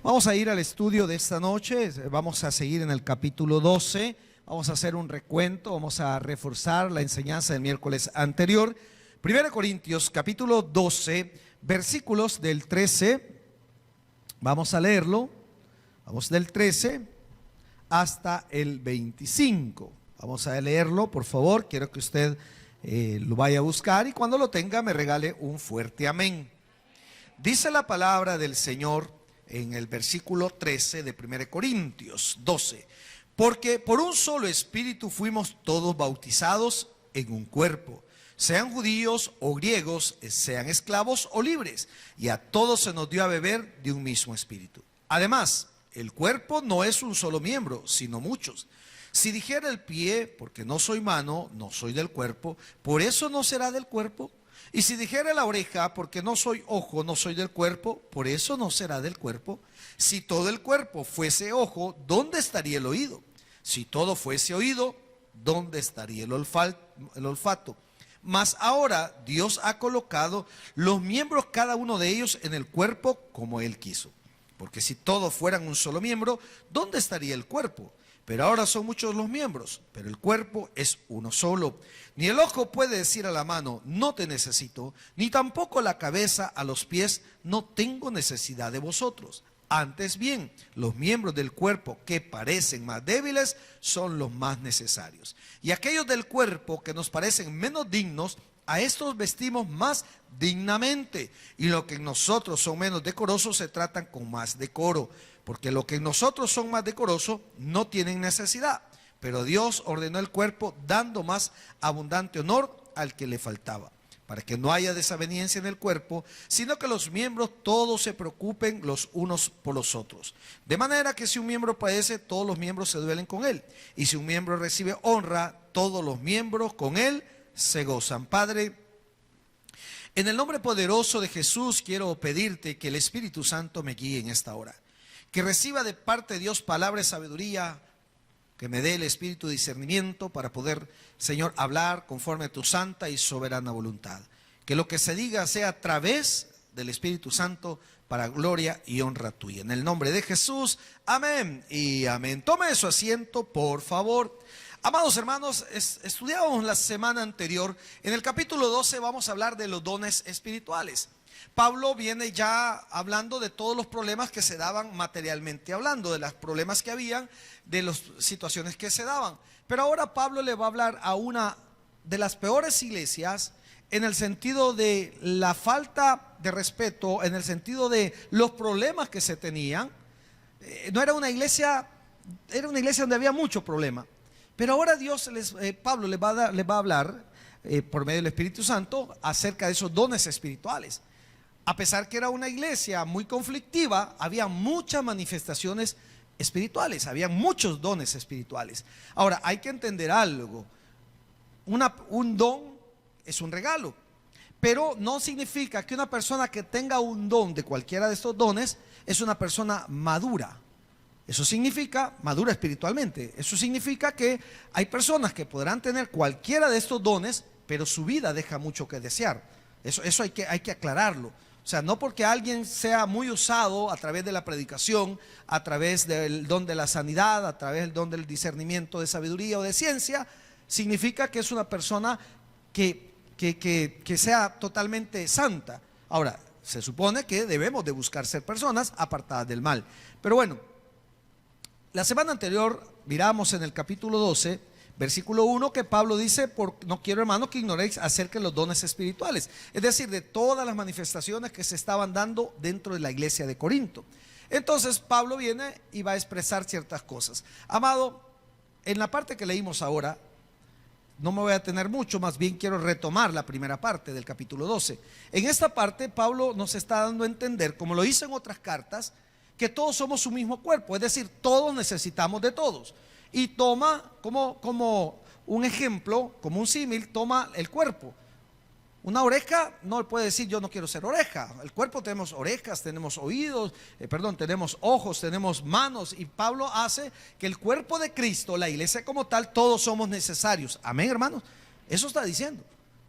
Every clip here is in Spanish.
Vamos a ir al estudio de esta noche, vamos a seguir en el capítulo 12, vamos a hacer un recuento, vamos a reforzar la enseñanza del miércoles anterior. 1 Corintios capítulo 12, versículos del 13, vamos a leerlo, vamos del 13 hasta el 25. Vamos a leerlo, por favor, quiero que usted lo vaya a buscar y cuando lo tenga me regale un fuerte amén. Dice la palabra del Señor en el versículo 13 de 1 Corintios 12, porque por un solo espíritu fuimos todos bautizados en un cuerpo, sean judíos o griegos, sean esclavos o libres, y a todos se nos dio a beber de un mismo espíritu. Además, el cuerpo no es un solo miembro, sino muchos. Si dijera el pie, porque no soy mano, no soy del cuerpo, por eso no será del cuerpo. Y si dijera la oreja, porque no soy ojo, no soy del cuerpo, por eso no será del cuerpo. Si todo el cuerpo fuese ojo, ¿dónde estaría el oído? Si todo fuese oído, ¿dónde estaría el olfato? Mas ahora Dios ha colocado los miembros, cada uno de ellos, en el cuerpo como Él quiso. Porque si todos fueran un solo miembro, ¿dónde estaría el cuerpo? Pero ahora son muchos los miembros, pero el cuerpo es uno solo. Ni el ojo puede decir a la mano, no te necesito, ni tampoco la cabeza a los pies, no tengo necesidad de vosotros. Antes bien, los miembros del cuerpo que parecen más débiles son los más necesarios. Y aquellos del cuerpo que nos parecen menos dignos, a estos vestimos más dignamente. Y lo que en nosotros son menos decorosos se tratan con más decoro. Porque lo que en nosotros son más decorosos no tienen necesidad. Pero Dios ordenó el cuerpo dando más abundante honor al que le faltaba. Para que no haya desaveniencia en el cuerpo, sino que los miembros todos se preocupen los unos por los otros. De manera que si un miembro padece, todos los miembros se duelen con él. Y si un miembro recibe honra, todos los miembros con él se gozan. Padre, en el nombre poderoso de Jesús quiero pedirte que el Espíritu Santo me guíe en esta hora. Que reciba de parte de Dios palabra de sabiduría, que me dé el espíritu de discernimiento para poder, Señor, hablar conforme a tu santa y soberana voluntad. Que lo que se diga sea a través del Espíritu Santo para gloria y honra tuya. En el nombre de Jesús, amén y amén. Tome su asiento, por favor. Amados hermanos, estudiábamos la semana anterior, en el capítulo 12 vamos a hablar de los dones espirituales. Pablo viene ya hablando de todos los problemas que se daban materialmente hablando, de los problemas que habían, de las situaciones que se daban. Pero ahora Pablo le va a hablar a una de las peores iglesias en el sentido de la falta de respeto, en el sentido de los problemas que se tenían. No era una iglesia, era una iglesia donde había mucho problema. Pero ahora Pablo les va a hablar por medio del Espíritu Santo acerca de esos dones espirituales. A pesar que era una iglesia muy conflictiva, había muchas manifestaciones espirituales, había muchos dones espirituales. Ahora, hay que entender algo. Un don es un regalo, pero no significa que una persona que tenga un don de cualquiera de estos dones es una persona madura. Eso significa madura espiritualmente. Eso significa que hay personas que podrán tener cualquiera de estos dones, pero su vida deja mucho que desear. Eso hay que aclararlo. O sea, no porque alguien sea muy usado a través de la predicación, a través del don de la sanidad, a través del don del discernimiento de sabiduría o de ciencia, significa que es una persona que sea totalmente santa. Ahora, se supone que debemos de buscar ser personas apartadas del mal. Pero bueno, la semana anterior miramos en el capítulo 12, versículo 1, que Pablo dice, no quiero, hermanos, que ignoréis acerca de los dones espirituales. Es decir, de todas las manifestaciones que se estaban dando dentro de la iglesia de Corinto. Entonces Pablo viene y va a expresar ciertas cosas. Amado, en la parte que leímos ahora, no me voy a detener mucho, más bien quiero retomar la primera parte del capítulo 12. En esta parte Pablo nos está dando a entender, como lo hizo en otras cartas, que todos somos un mismo cuerpo. Es decir, todos necesitamos de todos. Y toma como un ejemplo, como un símil, toma el cuerpo. Una oreja no puede decir yo no quiero ser oreja. El cuerpo tenemos orejas, tenemos oídos, tenemos ojos, tenemos manos. Y Pablo hace que el cuerpo de Cristo, la iglesia como tal, todos somos necesarios. Amén, hermanos. Eso está diciendo.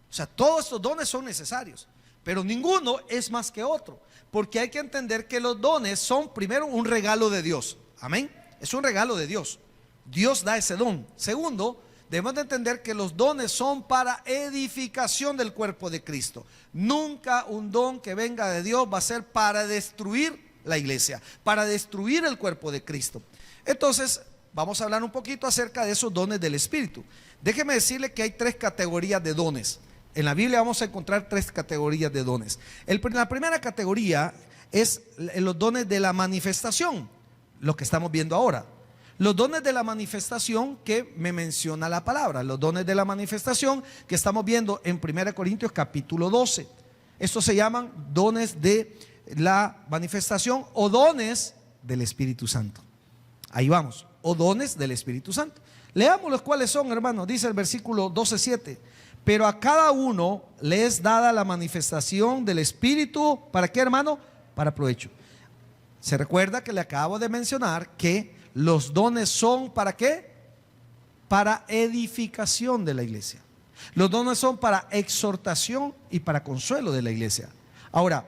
O sea, todos estos dones son necesarios. pero ninguno es más que otro, porque hay que entender que los dones son primero un regalo de Dios. Amén. Es un regalo de Dios. Dios da ese don. Segundo, debemos de entender que los dones son para edificación del cuerpo de Cristo. Nunca un don que venga de Dios va a ser para destruir la iglesia, para destruir el cuerpo de Cristo. Entonces, vamos a hablar un poquito acerca de esos dones del Espíritu. Déjeme decirle que hay tres categorías de dones. En la Biblia vamos a encontrar tres categorías de dones. La primera categoría es los dones de la manifestación, lo que estamos viendo ahora. Los dones de la manifestación que me menciona la palabra, los dones de la manifestación que estamos viendo en 1 Corintios capítulo 12. Estos se llaman dones de la manifestación o dones del Espíritu Santo. Ahí vamos, o dones del Espíritu Santo. Leamos los cuales son, hermanos. Dice el versículo 12:7: pero a cada uno le es dada la manifestación del Espíritu. ¿Para qué, hermano? Para provecho. Se recuerda que le acabo de mencionar que los dones son ¿para qué? Para edificación de la iglesia. Los dones son para exhortación y para consuelo de la iglesia. Ahora,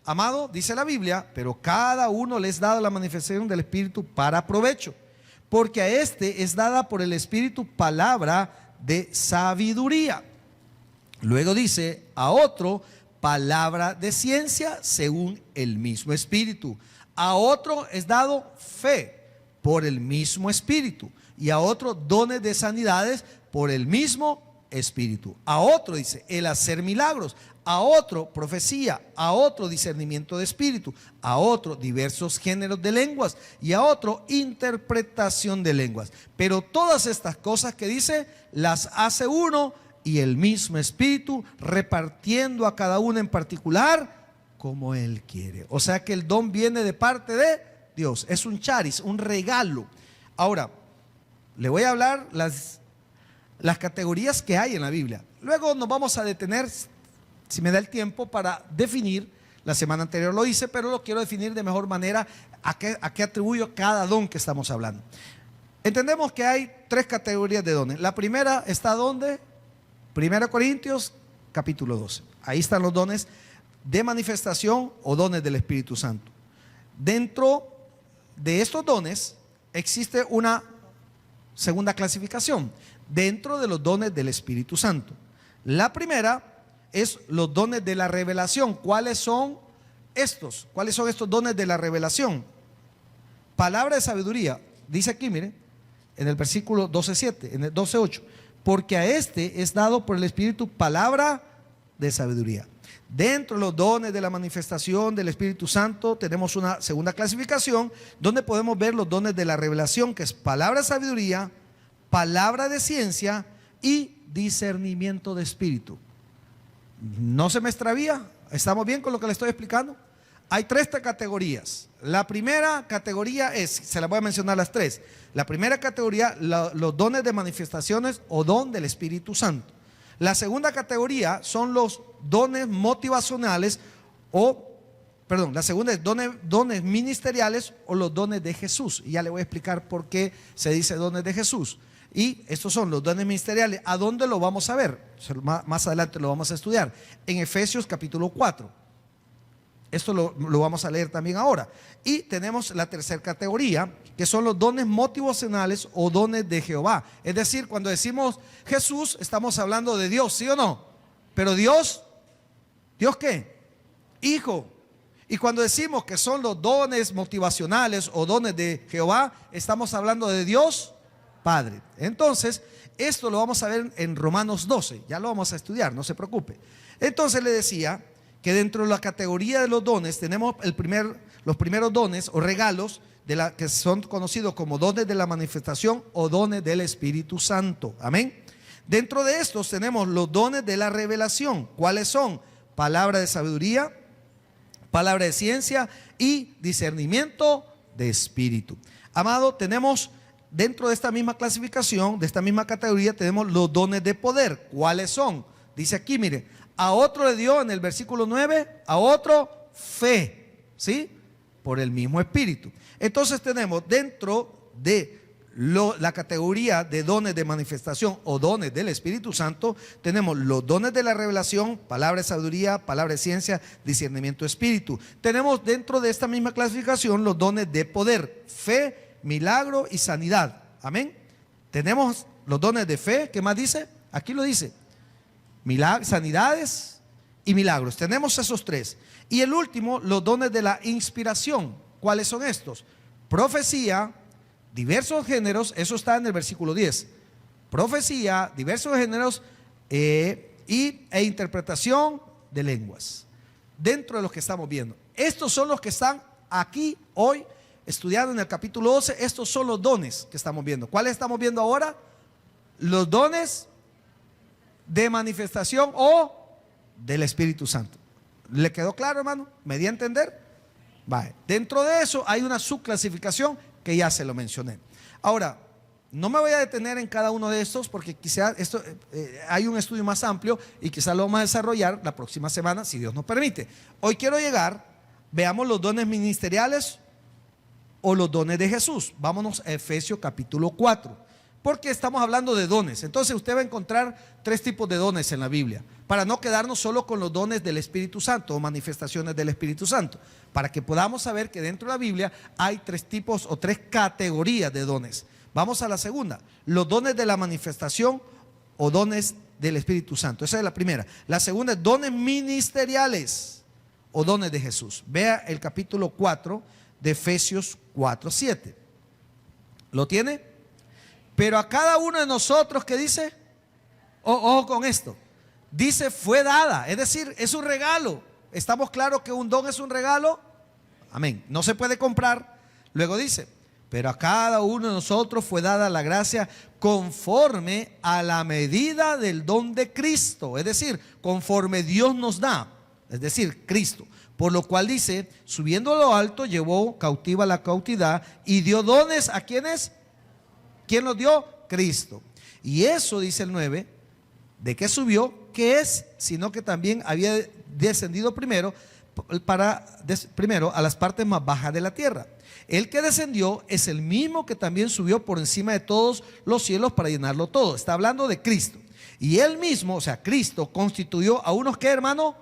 amado, dice la Biblia, pero cada uno le es dada la manifestación del Espíritu para provecho, porque a este es dada por el Espíritu palabra de sabiduría. Luego dice, a otro palabra de ciencia según el mismo Espíritu. A otro es dado fe por el mismo Espíritu, y a otro dones de sanidades por el mismo Espíritu. A otro dice el hacer milagros, a otro profecía, a otro discernimiento de espíritu, a otro diversos géneros de lenguas, y a otro interpretación de lenguas. Pero todas estas cosas que dice las hace uno y el mismo Espíritu, repartiendo a cada uno en particular como Él quiere. O sea que el don viene de parte de Dios, es un charis, un regalo. Ahora, le voy a hablar las categorías que hay en la Biblia. Luego nos vamos a detener, si me da el tiempo, para definir. La semana anterior lo hice, pero lo quiero definir de mejor manera a qué atribuyo cada don que estamos hablando. Entendemos que hay tres categorías de dones. La primera está ¿dónde? 1 Corintios capítulo 12. Ahí están los dones de manifestación o dones del Espíritu Santo. Dentro de estos dones existe una segunda clasificación dentro de los dones del Espíritu Santo. La primera es los dones de la revelación. ¿Cuáles son estos? ¿Cuáles son estos dones de la revelación? Palabra de sabiduría. Dice aquí, miren, en el versículo 12:7, en el 12:8, porque a este es dado por el Espíritu palabra de sabiduría. Dentro de los dones de la manifestación del Espíritu Santo tenemos una segunda clasificación donde podemos ver los dones de la revelación, que es palabra de sabiduría, palabra de ciencia y discernimiento de espíritu. ¿No se me extravía? ¿Estamos bien con lo que le estoy explicando? Hay tres categorías. La primera categoría es, se las voy a mencionar las tres. La primera categoría, los dones de manifestaciones o don del Espíritu Santo. La segunda categoría son los dones motivacionales la segunda es dones ministeriales o los dones de Jesús. Y ya le voy a explicar por qué se dice dones de Jesús. Y estos son los dones ministeriales. ¿A dónde lo vamos a ver? Más adelante lo vamos a estudiar. En Efesios capítulo 4. Esto lo vamos a leer también ahora. Y tenemos la tercera categoría, que son los dones motivacionales o dones de Jehová. Es decir, cuando decimos Jesús, estamos hablando de Dios, ¿sí o no? Pero Dios, ¿Dios qué? Hijo. Y cuando decimos que son los dones motivacionales o dones de Jehová, estamos hablando de Dios Padre. Entonces, esto lo vamos a ver en Romanos 12. Ya lo vamos a estudiar, no se preocupe. Entonces le decía que dentro de la categoría de los dones tenemos los primeros dones o regalos que son conocidos como dones de la manifestación o dones del Espíritu Santo. Amén. Dentro de estos tenemos los dones de la revelación. ¿Cuáles son? Palabra de sabiduría, palabra de ciencia y discernimiento de espíritu. Amado, tenemos dentro de esta misma clasificación, de esta misma categoría, tenemos los dones de poder. ¿Cuáles son? Dice aquí, mire, a otro le dio en el versículo 9, a otro fe, ¿sí? Por el mismo Espíritu. Entonces tenemos dentro de la categoría de dones de manifestación o dones del Espíritu Santo, tenemos los dones de la revelación, palabra de sabiduría, palabra de ciencia, discernimiento de espíritu. Tenemos dentro de esta misma clasificación los dones de poder, fe, milagro y sanidad. Amén. Tenemos los dones de fe, ¿qué más dice? Aquí lo dice, sanidades y milagros. Tenemos esos tres. Y el último, los dones de la inspiración. ¿Cuáles son estos? Profecía, diversos géneros, eso está en el versículo 10. Profecía, diversos géneros e interpretación de lenguas. Dentro de los que estamos viendo. Estos son los que están aquí hoy estudiando en el capítulo 12. Estos son los dones que estamos viendo. ¿Cuáles estamos viendo ahora? Los dones de manifestación o del Espíritu Santo. ¿Le quedó claro, hermano? ¿Me di a entender? Vale. Dentro de eso hay una subclasificación que ya se lo mencioné. Ahora, no me voy a detener en cada uno de estos porque quizá esto, hay un estudio más amplio y quizá lo vamos a desarrollar la próxima semana, si Dios nos permite. Hoy quiero llegar, veamos los dones ministeriales o los dones de Jesús. Vámonos a Efesios capítulo 4. Porque estamos hablando de dones. Entonces usted va a encontrar tres tipos de dones en la Biblia, para no quedarnos solo con los dones del Espíritu Santo o manifestaciones del Espíritu Santo, para que podamos saber que dentro de la Biblia hay tres tipos o tres categorías de dones. Vamos a la segunda, los dones de la manifestación o dones del Espíritu Santo. Esa es la primera. La segunda es dones ministeriales o dones de Jesús. Vea el capítulo 4 de Efesios 4:7. ¿Lo tiene? Pero a cada uno de nosotros, ¿qué dice? Ojo con esto. Dice fue dada, es decir, es un regalo. ¿Estamos claros que un don es un regalo? Amén. No se puede comprar. Luego dice, pero a cada uno de nosotros fue dada la gracia conforme a la medida del don de Cristo. Es decir, conforme Dios nos da, es decir, Cristo. Por lo cual dice, subiendo a lo alto, llevó cautiva la cautividad y dio dones a quienes. ¿Quién los dio? Cristo. Y eso dice el 9, ¿de qué subió? ¿Qué es? Sino que también había descendido primero a las partes más bajas de la tierra. El que descendió es el mismo que también subió por encima de todos los cielos para llenarlo todo. Está hablando de Cristo. Y él mismo, o sea, Cristo constituyó a unos, ¿qué, hermano?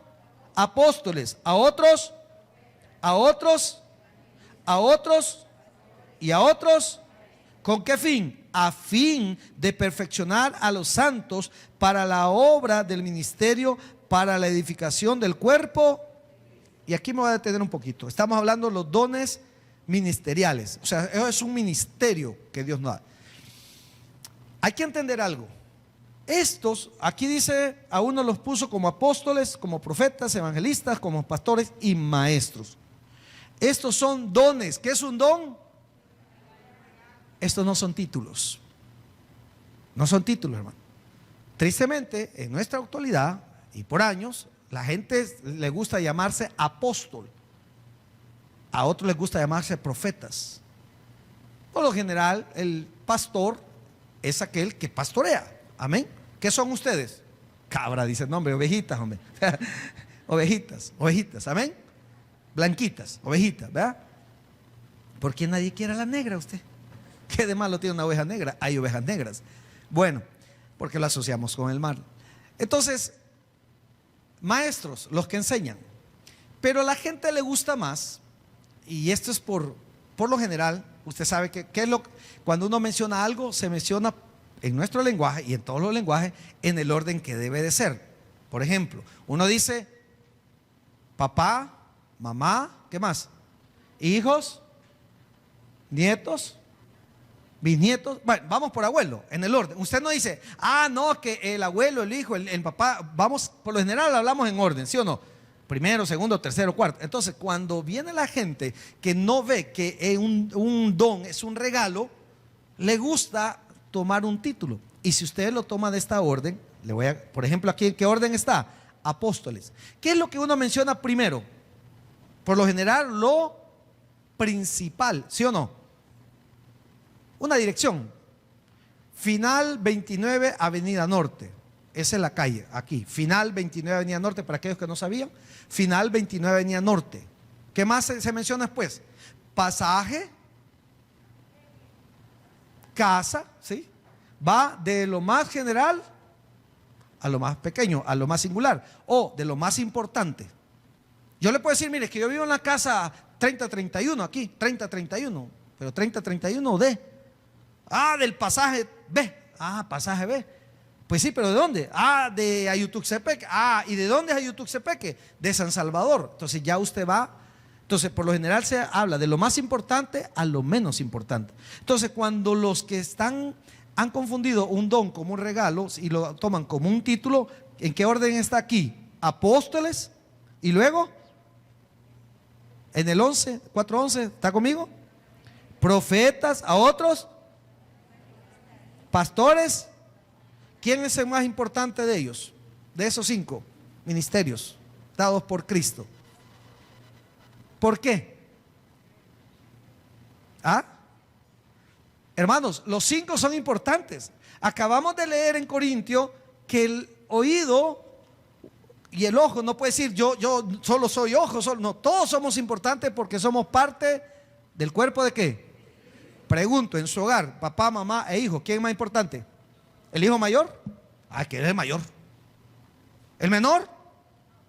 Apóstoles, a otros y a otros. ¿Con qué fin? A fin de perfeccionar a los santos para la obra del ministerio, para la edificación del cuerpo. Y aquí me voy a detener un poquito. Estamos hablando de los dones ministeriales. O sea, eso es un ministerio que Dios nos da. Hay que entender algo. Estos, aquí dice, a uno los puso como apóstoles, como profetas, evangelistas, como pastores y maestros. Estos son dones. ¿Qué es un don? Estos no son títulos. No son títulos, hermano. Tristemente, en nuestra actualidad y por años, la gente le gusta llamarse apóstol. A otros les gusta llamarse profetas. Por lo general, el pastor es aquel que pastorea. Amén. ¿Qué son ustedes? Cabra, dice, no, hombre, ovejitas, hombre. ovejitas, amén. Blanquitas, ovejitas, ¿verdad? ¿Por qué nadie quiere a la negra usted? ¿Qué de malo tiene una oveja negra? Hay ovejas negras. Bueno, porque lo asociamos con el mal. Entonces, maestros, los que enseñan. Pero a la gente le gusta más, y esto es por lo general, usted sabe que cuando uno menciona algo, se menciona en nuestro lenguaje y en todos los lenguajes en el orden que debe de ser. Por ejemplo, uno dice papá, mamá, ¿qué más? Hijos, nietos, bisnietos. Bueno, vamos por abuelo, en el orden. Usted no dice, no, que el abuelo, el hijo, el papá. Vamos, por lo general hablamos en orden, ¿sí o no? Primero, segundo, tercero, cuarto. Entonces, cuando viene la gente que no ve que un don es un regalo, le gusta tomar un título. Y si usted lo toma de esta orden, por ejemplo, aquí, ¿en qué orden está? Apóstoles. ¿Qué es lo que uno menciona primero? Por lo general, lo principal, ¿sí o no? Una dirección. Final 29 Avenida Norte. Esa es la calle, aquí. Final 29 Avenida Norte, para aquellos que no sabían. Final 29 Avenida Norte. ¿Qué más se menciona después? Pasaje casa, ¿sí? Va de lo más general a lo más pequeño, a lo más singular, o de lo más importante. Yo le puedo decir, mire, es que yo vivo en la casa 3031 aquí, 3031, pero 3031 D. Del pasaje B. Pasaje B. Pues sí, pero ¿de dónde? De Ayutuxtepeque. ¿Y de dónde es Ayutuxtepeque? De San Salvador. Entonces ya usted va. Entonces, por lo general se habla de lo más importante a lo menos importante. Entonces, cuando los que han confundido un don como un regalo y lo toman como un título, ¿en qué orden está aquí? Apóstoles y luego en el 11, 4:11, ¿está conmigo? Profetas, a otros pastores. ¿Quién es el más importante de ellos? De esos 5 ministerios dados por Cristo. ¿Por qué? Hermanos, los 5 son importantes. Acabamos de leer en Corintios que el oído y el ojo no puede decir yo solo soy ojo, no, todos somos importantes porque somos parte del cuerpo de ¿qué? Pregunto, en su hogar, papá, mamá e hijo, ¿quién es más importante? ¿El hijo mayor? Que es el mayor. ¿El menor?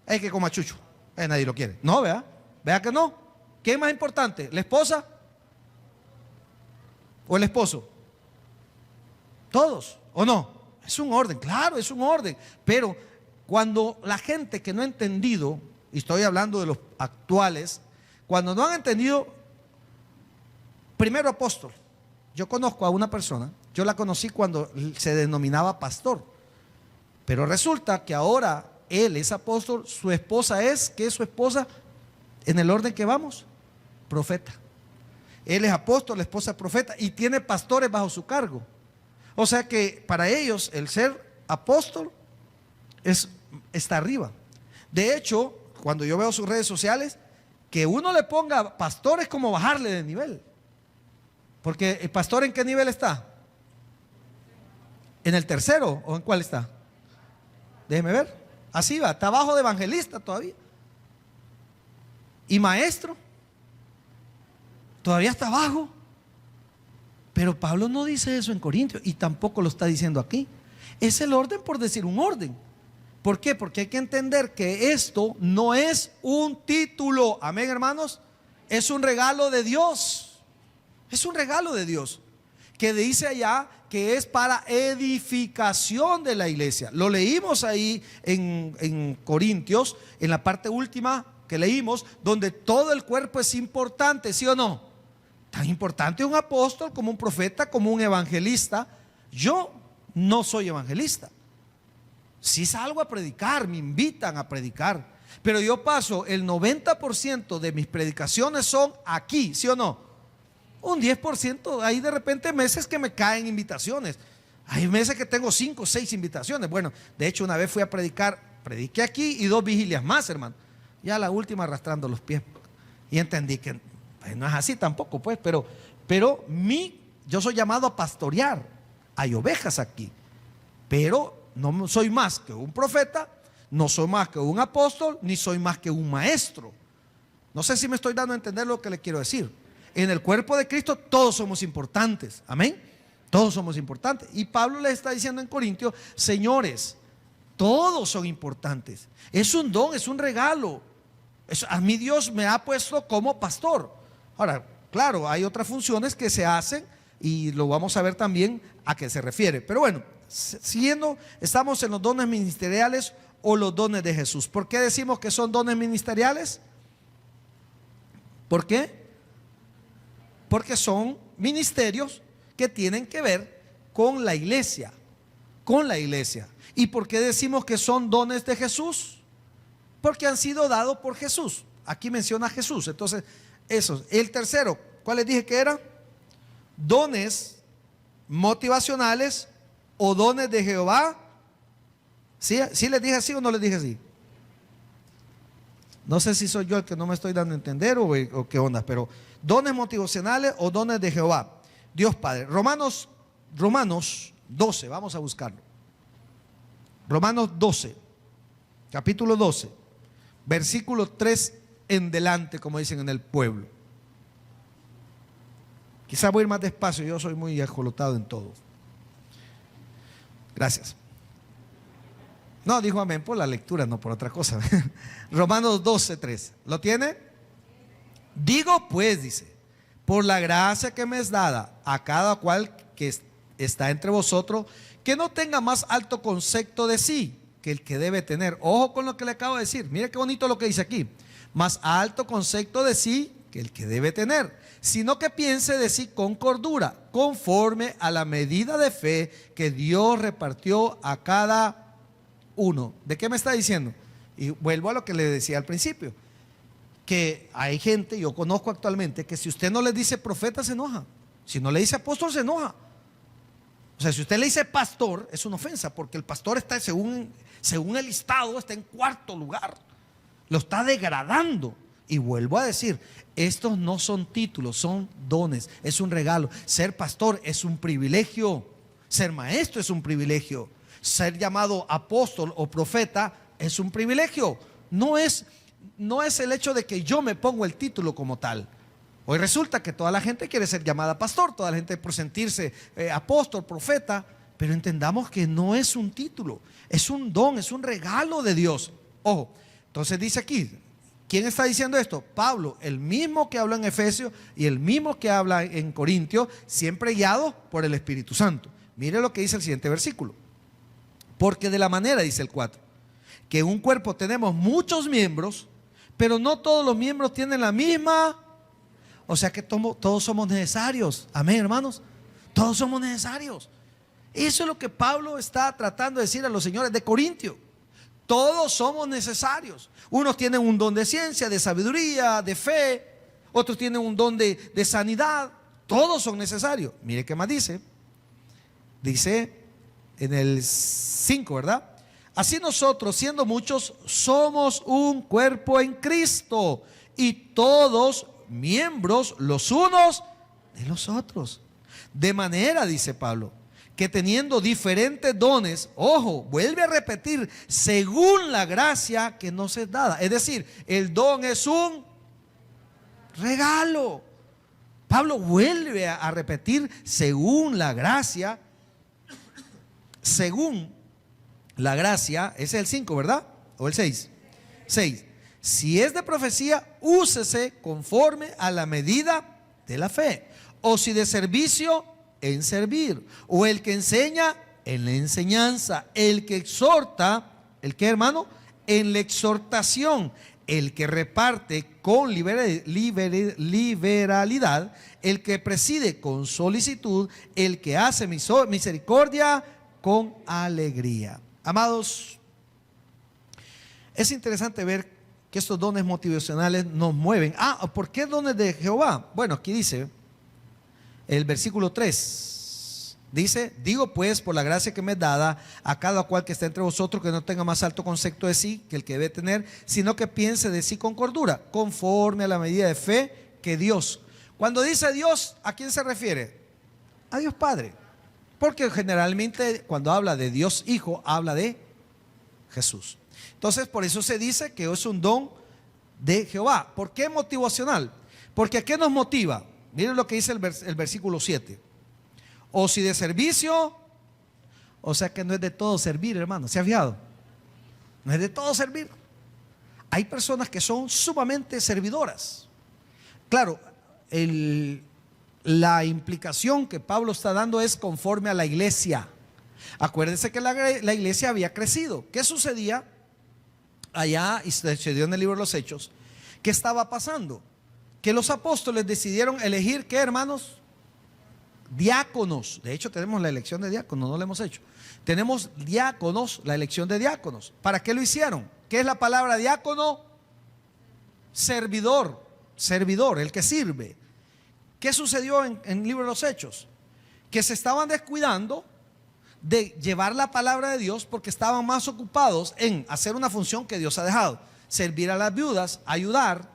Es que coma chucho. Nadie lo quiere. No, vea que no. ¿Quién es más importante? ¿La esposa o el esposo? Todos, ¿o no? Es un orden, claro, es un orden. Pero cuando la gente que no ha entendido, y estoy hablando de los actuales, cuando no han entendido, primero apóstol. Yo conozco a una persona, yo la conocí cuando se denominaba pastor, pero resulta que ahora él es apóstol, su esposa es, ¿qué es su esposa? En el orden que vamos, profeta. Él es apóstol, la esposa es profeta y tiene pastores bajo su cargo. O sea que para ellos el ser apóstol está arriba. De hecho, cuando yo veo sus redes sociales, que uno le ponga pastor es como bajarle de nivel. Porque el pastor, ¿en qué nivel está? ¿En el tercero o en cuál está? Déjeme ver. Así va, está abajo de evangelista todavía. Y maestro, todavía está abajo. Pero Pablo no dice eso en Corintios y tampoco lo está diciendo aquí. Es el orden por decir un orden. ¿Por qué? Porque hay que entender que esto no es un título. Amén, hermanos. Es un regalo de Dios. Es un regalo de Dios que dice allá que es para edificación de la iglesia. Lo leímos ahí en Corintios, en la parte última que leímos, donde todo el cuerpo es importante, ¿sí o no? Tan importante un apóstol como un profeta, como un evangelista. Yo no soy evangelista. Si salgo a predicar, me invitan a predicar, pero yo paso el 90% de mis predicaciones son aquí, ¿sí o no? Un 10%, hay de repente meses que me caen invitaciones. Hay meses que tengo 5 o 6 invitaciones. Bueno, de hecho una vez fui a predicar, prediqué aquí y 2 vigilias más, hermano. Ya la última arrastrando los pies. Y entendí que no es así tampoco, pues, pero yo soy llamado a pastorear. Hay ovejas aquí, pero no soy más que un profeta, no soy más que un apóstol, ni soy más que un maestro. No sé si me estoy dando a entender lo que le quiero decir. En el cuerpo de Cristo todos somos importantes, amén. Todos somos importantes. Y Pablo le está diciendo en Corintios, señores, todos son importantes. Es un don, es un regalo. A mí Dios me ha puesto como pastor. Ahora, claro, hay otras funciones que se hacen y lo vamos a ver también a qué se refiere. Pero bueno, siguiendo, estamos en los dones ministeriales o los dones de Jesús. ¿Por qué decimos que son dones ministeriales? ¿Por qué? Porque son ministerios que tienen que ver con la iglesia, con la iglesia. ¿Y por qué decimos que son dones de Jesús? Porque han sido dados por Jesús. Aquí menciona a Jesús. Entonces, eso. El tercero, ¿cuál les dije que era? Dones motivacionales o dones de Jehová. ¿Sí les dije así o no les dije así? No sé si soy yo el que no me estoy dando a entender o qué onda, pero dones motivacionales o dones de Jehová, Dios Padre. Romanos 12, vamos a buscarlo. Romanos 12, capítulo 12, versículo 3 en delante, como dicen en el pueblo. Quizás voy a ir más despacio, yo soy muy ajolotado en todo. Gracias. No, dijo amén por la lectura, no por otra cosa. Romanos 12:3. ¿Lo tiene? Digo pues, dice, por la gracia que me es dada a cada cual que está entre vosotros, que no tenga más alto concepto de sí que el que debe tener. Ojo con lo que le acabo de decir. Mire qué bonito lo que dice aquí. Más alto concepto de sí que el que debe tener, sino que piense de sí con cordura, conforme a la medida de fe que Dios repartió a cada uno. ¿De qué me está diciendo? Y vuelvo a lo que le decía al principio, que hay gente, yo conozco actualmente, que si usted no le dice profeta se enoja, si no le dice apóstol se enoja. O sea, si usted le dice pastor, es una ofensa, porque el pastor está, según el listado, está en cuarto lugar, lo está degradando. Y vuelvo a decir, estos no son títulos, son dones, es un regalo. Ser pastor es un privilegio, ser maestro es un privilegio, ser llamado apóstol o profeta es un privilegio. No es el hecho de que yo me pongo el título como tal. Hoy resulta que toda la gente quiere ser llamada pastor, toda la gente por sentirse apóstol, profeta, pero entendamos que no es un título, es un don, es un regalo de Dios. Ojo, entonces dice aquí, ¿quién está diciendo esto? Pablo, el mismo que habla en Efesios y el mismo que habla en Corintios, siempre guiado por el Espíritu Santo. Mire lo que dice el siguiente versículo. Porque de la manera, dice el 4, que en un cuerpo tenemos muchos miembros, pero no todos los miembros tienen la misma. O sea que todos somos necesarios. Amén, hermanos. Todos somos necesarios. Eso es lo que Pablo está tratando de decir a los señores de Corintio. Todos somos necesarios. Unos tienen un don de ciencia, de sabiduría, de fe. Otros tienen un don de sanidad. Todos son necesarios. Mire qué más dice. Dice en el 5, ¿verdad? Así nosotros, siendo muchos, somos un cuerpo en Cristo, y todos miembros los unos de los otros. De manera, dice Pablo, que teniendo diferentes dones, ojo, vuelve a repetir, según la gracia que nos es dada. Es decir, el don es un regalo. Pablo vuelve a repetir, según la gracia, según la gracia, ese es el 5, ¿verdad? ¿O el 6? 6. Si es de profecía, úsese conforme a la medida de la fe. O si de servicio, en servir. O el que enseña, en la enseñanza. El que exhorta, ¿el qué, hermano? En la exhortación. El que reparte con liberalidad. El que preside con solicitud. El que hace misericordia con alegría. Amados, es interesante ver que estos dones motivacionales nos mueven. ¿Por qué dones de Jehová? Bueno, aquí dice el versículo 3. Dice, digo pues por la gracia que me es dada a cada cual que está entre vosotros, que no tenga más alto concepto de sí que el que debe tener, sino que piense de sí con cordura, conforme a la medida de fe que Dios. Cuando dice Dios, ¿a quién se refiere? A Dios Padre. Porque generalmente cuando habla de Dios Hijo, habla de Jesús. Entonces por eso se dice que es un don de Jehová. ¿Por qué motivacional? Porque ¿a qué nos motiva? Miren lo que dice el versículo 7. O si de servicio, o sea que no es de todo servir, hermano. ¿Se ha fijado? No es de todo servir. Hay personas que son sumamente servidoras. Claro, la implicación que Pablo está dando es conforme a la iglesia. Acuérdense que la iglesia había crecido. ¿Qué sucedía? Allá, y se dio en el libro de los Hechos, ¿qué estaba pasando? Que los apóstoles decidieron elegir, ¿qué, hermanos? Diáconos. De hecho tenemos la elección de diáconos, no lo hemos hecho. Tenemos diáconos, la elección de diáconos. ¿Para qué lo hicieron? ¿Qué es la palabra diácono? Servidor, servidor, el que sirve. ¿Qué sucedió en el libro de los Hechos? Que se estaban descuidando de llevar la palabra de Dios porque estaban más ocupados en hacer una función que Dios ha dejado: servir a las viudas, ayudar,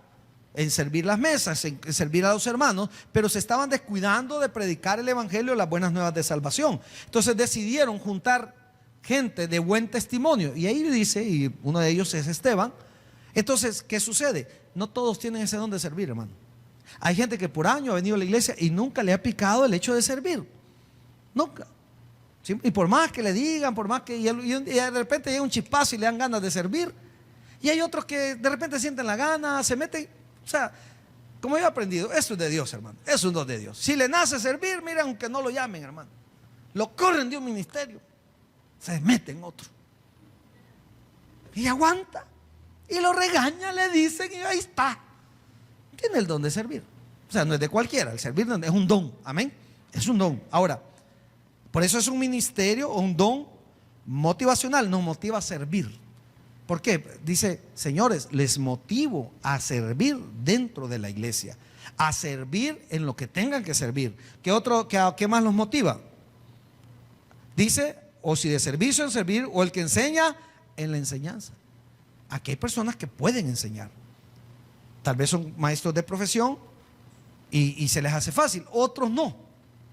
en servir las mesas, en servir a los hermanos, pero se estaban descuidando de predicar el evangelio, las buenas nuevas de salvación. Entonces decidieron juntar gente de buen testimonio, y ahí dice, y uno de ellos es Esteban. Entonces, ¿qué sucede? No todos tienen ese don de servir, hermano. Hay gente que por años ha venido a la iglesia y nunca le ha picado el hecho de servir. Nunca. ¿Sí? Y por más que le digan, por más que y de repente llega un chispazo y le dan ganas de servir. Y hay otros que de repente sienten la gana, se meten. O sea, como yo he aprendido, eso es de Dios, hermano. Eso es un don de Dios. Si le nace servir, mira, aunque no lo llamen, hermano, lo corren de un ministerio, se mete en otro. Y aguanta. Y lo regaña, le dicen, y ahí está. Tiene el don de servir. O sea, no es de cualquiera. El servir es un don. Amén. Es un don. Ahora, por eso es un ministerio o un don motivacional. Nos motiva a servir. ¿Por qué? Dice, señores, les motivo a servir dentro de la iglesia, a servir en lo que tengan que servir. ¿Qué más los motiva? Dice, o si de servicio en servir, o el que enseña en la enseñanza. Aquí hay personas que pueden enseñar. Tal vez son maestros de profesión y se les hace fácil. Otros no.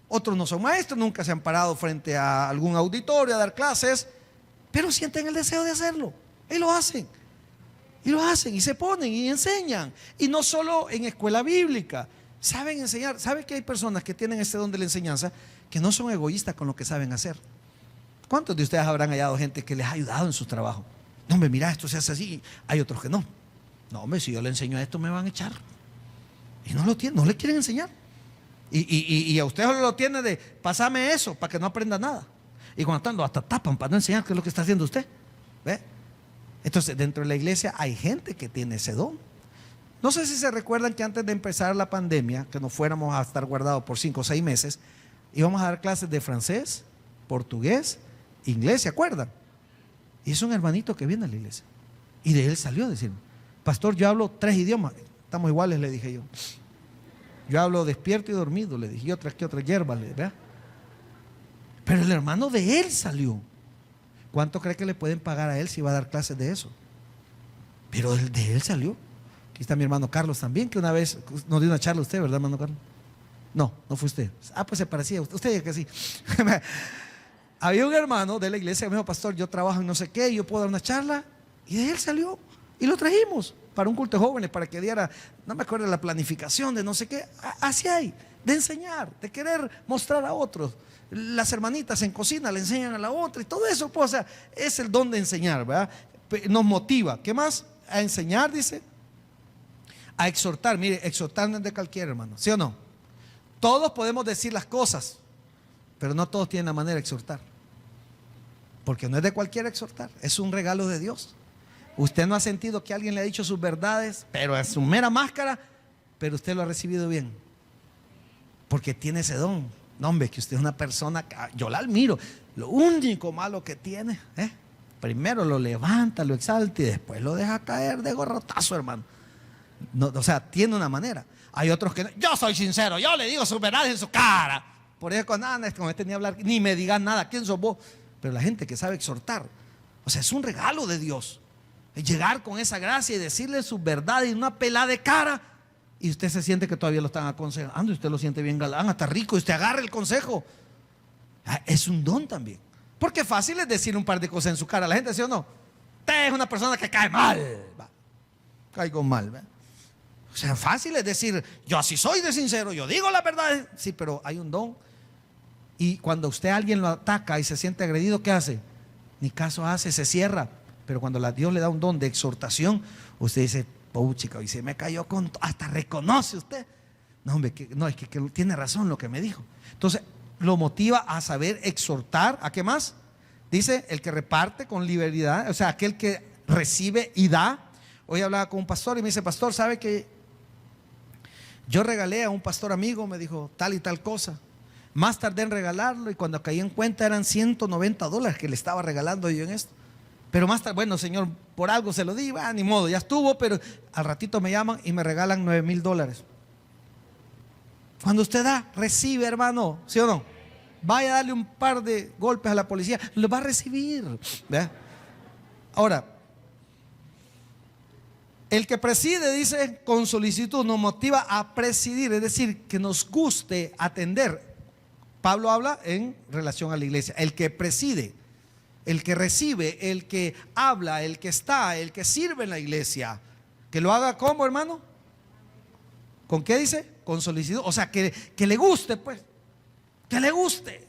Otros no son maestros, nunca se han parado frente a algún auditorio a dar clases, pero sienten el deseo de hacerlo. Y lo hacen. Y lo hacen y se ponen y enseñan. Y no solo en escuela bíblica. Saben enseñar. ¿Sabe que hay personas que tienen este don de la enseñanza que no son egoístas con lo que saben hacer? ¿Cuántos de ustedes habrán hallado gente que les ha ayudado en su trabajo? No, hombre, mira, esto se hace así. Hay otros que no. No, hombre, si yo le enseño esto me van a echar. Y no lo tienen, no le quieren enseñar. Y a ustedes lo tiene de pasame eso para que no aprenda nada. Y cuando están, hasta tapan para no enseñar qué es lo que está haciendo usted. ¿Ve? Entonces, dentro de la iglesia hay gente que tiene ese don. No sé si se recuerdan que antes de empezar la pandemia, que nos fuéramos a estar guardados por 5 o 6 meses, íbamos a dar clases de francés, portugués, inglés, ¿se acuerdan? Y es un hermanito que viene a la iglesia. Y de él salió a decirme, pastor, yo hablo 3 idiomas. Estamos iguales, le dije yo. Yo hablo despierto y dormido, le dije, y otra hierba, ¿verdad? Pero el hermano de él salió. ¿Cuánto cree que le pueden pagar a él si va a dar clases de eso? Pero el de él salió. Aquí está mi hermano Carlos también, que una vez nos dio una charla usted, ¿verdad, hermano Carlos? No, no fue usted. Ah, pues se parecía. Usted dice que sí. Había un hermano de la iglesia que me dijo, pastor, yo trabajo en no sé qué, yo puedo dar una charla. Y de él salió. Y lo trajimos para un culto de jóvenes, para que diera, no me acuerdo, la planificación de no sé qué. Así hay, de enseñar, de querer mostrar a otros. Las hermanitas en cocina le enseñan a la otra y todo eso, pues, o sea, es el don de enseñar, ¿verdad? Nos motiva. ¿Qué más? A enseñar, dice. A exhortar. Mire, exhortar no es de cualquiera, hermano, ¿sí o no? Todos podemos decir las cosas, pero no todos tienen la manera de exhortar. Porque no es de cualquiera exhortar, es un regalo de Dios. Usted no ha sentido que alguien le ha dicho sus verdades, pero es su mera máscara, pero usted lo ha recibido bien. Porque tiene ese don. No, hombre, que usted es una persona, yo la admiro. Lo único malo que tiene, primero lo levanta, lo exalta y después lo deja caer de gorrotazo, hermano. No, o sea, tiene una manera. Hay otros que no. Yo soy sincero, yo le digo sus verdades en su cara. Por eso con este ni hablar, ni me digan nada. ¿Quién sos vos? Pero la gente que sabe exhortar, o sea, es un regalo de Dios. Llegar con esa gracia y decirle sus verdades en una pelada de cara. Y usted se siente que todavía lo están aconsejando y usted lo siente bien galán, hasta rico, y usted agarra el consejo. Es un don también. Porque fácil es decir un par de cosas en su cara a la gente, ¿sí o no? Usted es una persona que cae mal. Caigo mal, ¿verdad? O sea, fácil es decir, yo así soy de sincero, yo digo la verdad. Sí, pero hay un don. Y cuando usted a alguien lo ataca y se siente agredido, ¿qué hace? Ni caso hace, se cierra. Pero cuando Dios le da un don de exhortación, usted dice, chica, y se me cayó con, hasta reconoce usted. No, hombre, es que tiene razón lo que me dijo. Entonces, lo motiva a saber exhortar. ¿A qué más? Dice, el que reparte con liberalidad, o sea, aquel que recibe y da. Hoy hablaba con un pastor y me dice, pastor, ¿sabe que yo regalé a un pastor amigo? Me dijo tal y tal cosa. Más tardé en regalarlo y cuando caí en cuenta eran $190 que le estaba regalando yo en esto. Pero más tarde, bueno, señor, por algo se lo di, ni modo, ya estuvo, pero al ratito me llaman y me regalan $9,000. Cuando usted da, recibe, hermano, ¿sí o no? Vaya a darle un par de golpes a la policía, lo va a recibir, ¿verdad? Ahora, el que preside, dice, con solicitud, nos motiva a presidir, es decir, que nos guste atender. Pablo habla en relación a la iglesia, el que preside, el que recibe, el que habla, el que está, el que sirve en la iglesia, que lo haga como, hermano, ¿Con qué dice? Con solicitud. O sea, que le guste, pues. Que le guste.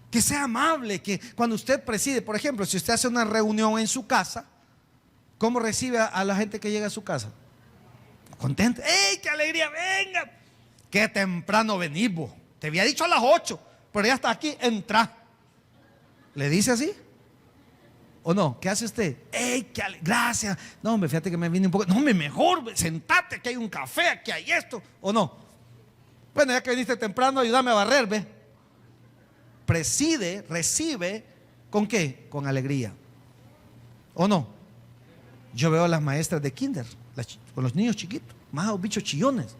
Que sea amable. Que cuando usted preside, por ejemplo, si usted hace una reunión en su casa, ¿cómo recibe a la gente que llega a su casa? Contento. ¡Ey, qué alegría! ¡Venga! ¡Qué temprano venís vos! Te había dicho a las 8, pero ya está aquí, entra. ¿Le dice así? ¿O no? ¿Qué hace usted? ¡Ey, gracias! No, hombre, fíjate que me vine un poco. No, hombre, mejor, sentate, que hay un café, aquí hay esto. ¿O no? Bueno, ya que viniste temprano, ayúdame a barrer, ¿ve? Preside, recibe, ¿con qué? Con alegría. ¿O no? Yo veo a las maestras de kinder, con los niños chiquitos, más los bichos chillones.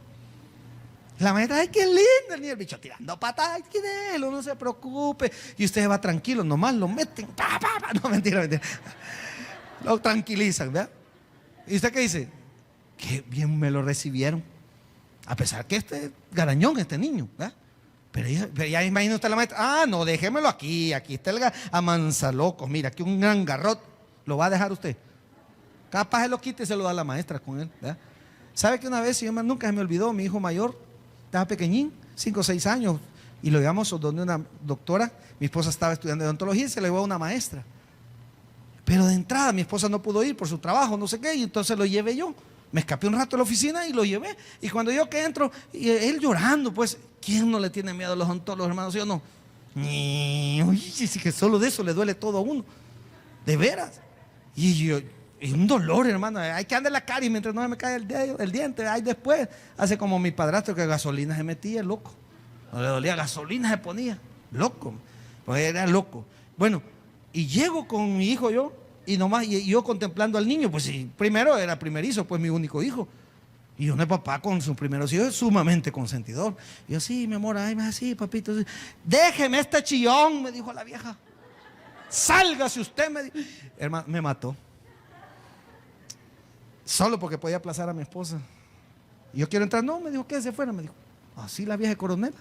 La maestra, ay, qué lindo el niño, el bicho tirando patas, ay, qué déjelo, no se preocupe. Y usted va tranquilo, nomás lo meten, no, mentira. Lo tranquilizan, ¿verdad? ¿Y usted qué dice? Qué bien me lo recibieron. A pesar que garañón, este niño, ¿verdad? Pero ya imagina usted la maestra, no, déjemelo aquí está el amansalocos, mira, aquí un gran garrot, ¿lo va a dejar usted? Capaz se lo quite y se lo da a la maestra con él, ¿verdad? ¿Sabe que una vez, nunca se me olvidó, mi hijo mayor estaba pequeñín, 5 o 6 años, y lo llevamos donde una doctora? Mi esposa estaba estudiando odontología y se lo llevó a una maestra. Pero de entrada mi esposa no pudo ir por su trabajo, no sé qué, y entonces lo llevé yo. Me escapé un rato de la oficina y lo llevé. Y cuando yo que entro, y él llorando, pues, ¿quién no le tiene miedo a los odontólogos, hermanos? ¿Sí o no? Uy, sí, que solo de eso le duele todo a uno. De veras. Y un dolor, hermano. Hay que andar la cara y mientras no se me cae el diente, ahí después. Hace como mi padrastro que gasolina se metía, loco. No le dolía, gasolina se ponía, loco. Pues era loco. Bueno, y llego con mi hijo yo, y nomás, y yo contemplando al niño, pues sí, primero era primerizo, pues mi único hijo. Y un papá con sus primeros hijos es sumamente consentidor. Y yo, sí, mi amor, ay, sí, papito. Sí. Déjeme este chillón, me dijo la vieja. Sálgase usted, me dijo. Hermano, me mató. Solo porque podía aplazar a mi esposa. Y yo quiero entrar, no, me dijo, quédese fuera, me dijo. Así la vieja coronela.